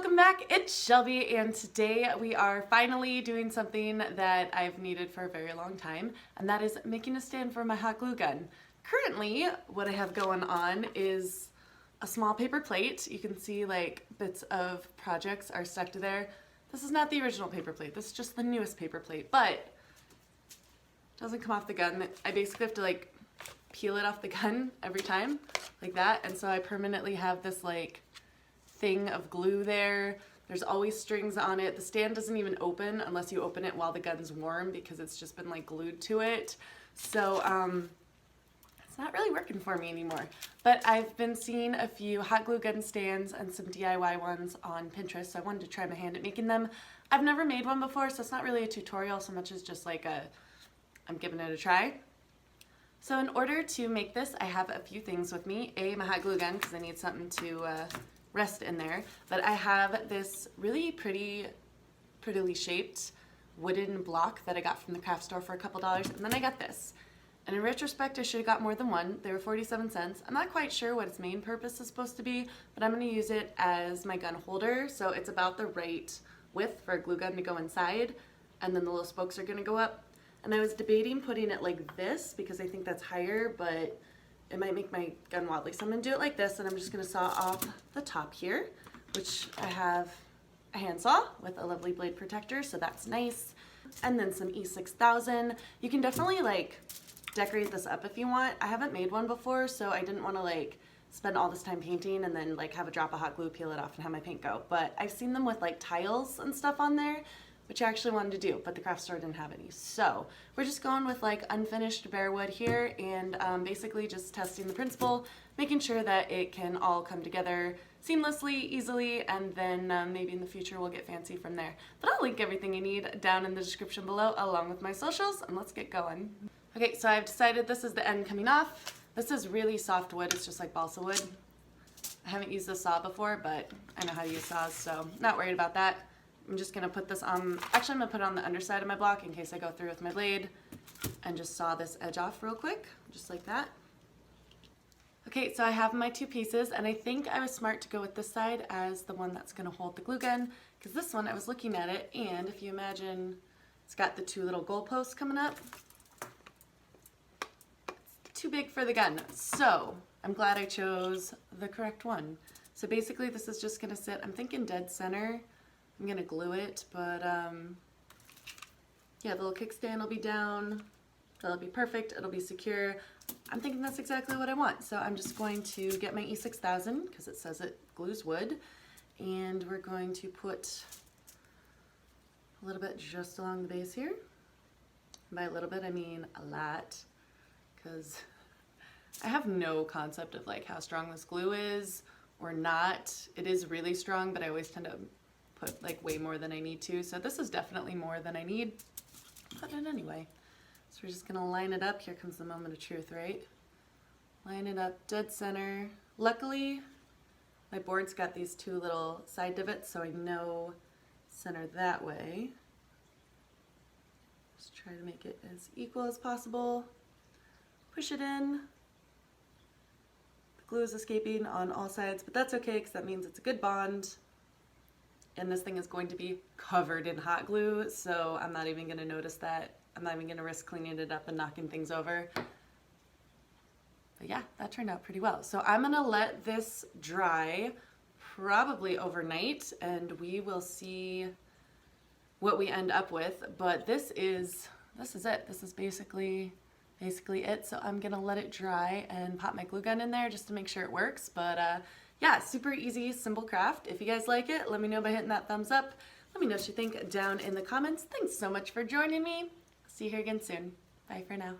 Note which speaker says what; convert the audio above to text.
Speaker 1: welcome back. It's Shelby, and today we are finally doing something that I've needed for a very long time, and that is making a stand for my hot glue gun. Currently, what I have going on is a small paper plate. You can see like bits of projects are stuck to there. This is not the original paper plate. This is just the newest paper plate, but it doesn't come off the gun. I basically have to like peel it off the gun every time like that, and so I permanently have this like thing of glue there. There's always strings on it. The stand doesn't even open unless you open it while the gun's warm because it's just been like glued to it. So it's not really working for me anymore. But I've been seeing a few hot glue gun stands and some DIY ones on Pinterest, so I wanted to try my hand at making them. I've never made one before, so it's not really a tutorial so much as just like I'm giving it a try. So in order to make this, I have a few things with me. My hot glue gun, because I need something to rest in there, but I have this really prettily shaped wooden block that I got from the craft store for a couple dollars, and then I got this. And in retrospect, I should have got more than one. They were 47 cents. I'm not quite sure what its main purpose is supposed to be, but I'm going to use it as my gun holder, so it's about the right width for a glue gun to go inside, and then the little spokes are going to go up. And I was debating putting it like this because I think that's higher, but it might make my gun wobbly. So I'm gonna do it like this, and I'm just gonna saw off the top here, which I have a handsaw with a lovely blade protector, so that's nice. And then some E6000. You can definitely like decorate this up if you want. I haven't made one before, so I didn't wanna like spend all this time painting and then like have a drop of hot glue, peel it off, and have my paint go. But I've seen them with like tiles and stuff on there, which I actually wanted to do, but the craft store didn't have any. So we're just going with like unfinished bare wood here, and basically just testing the principle, making sure that it can all come together seamlessly, easily, and then maybe in the future we'll get fancy from there. But I'll link everything you need down in the description below along with my socials, and let's get going. Okay, so I've decided this is the end coming off. This is really soft wood, it's just like balsa wood. I haven't used this saw before, but I know how to use saws, so not worried about that. I'm just gonna put this on, actually I'm gonna put it on the underside of my block in case I go through with my blade, and just saw this edge off real quick, just like that. Okay, so I have my two pieces, and I think I was smart to go with this side as the one that's gonna hold the glue gun, because this one, I was looking at it, and if you imagine, it's got the two little goalposts coming up. It's too big for the gun, so I'm glad I chose the correct one. So basically this is just gonna sit, I'm thinking dead center. I'm gonna glue it, but yeah, the little kickstand will be down. That'll be perfect. It'll be secure. I'm thinking that's exactly what I want. So I'm just going to get my E6000 because it says it glues wood, and we're going to put a little bit just along the base here. By a little bit, I mean a lot, because I have no concept of like how strong this glue is or not. It is really strong, but I always tend to put like way more than I need to. So this is definitely more than I need. Put it anyway. So we're just gonna line it up. Here comes the moment of truth, right? Line it up dead center. Luckily, my board's got these two little side divots, so I know center that way. Just try to make it as equal as possible. Push it in. The glue is escaping on all sides, but that's okay because that means it's a good bond. And this thing is going to be covered in hot glue, so I'm not even gonna notice that. I'm not even gonna risk cleaning it up and knocking things over. But yeah, that turned out pretty well. So I'm gonna let this dry probably overnight, and we will see what we end up with. But this is it. This is basically it. So I'm gonna let it dry and pop my glue gun in there just to make sure it works. But yeah, super easy, simple craft. If you guys like it, let me know by hitting that thumbs up. Let me know what you think down in the comments. Thanks so much for joining me. See you here again soon. Bye for now.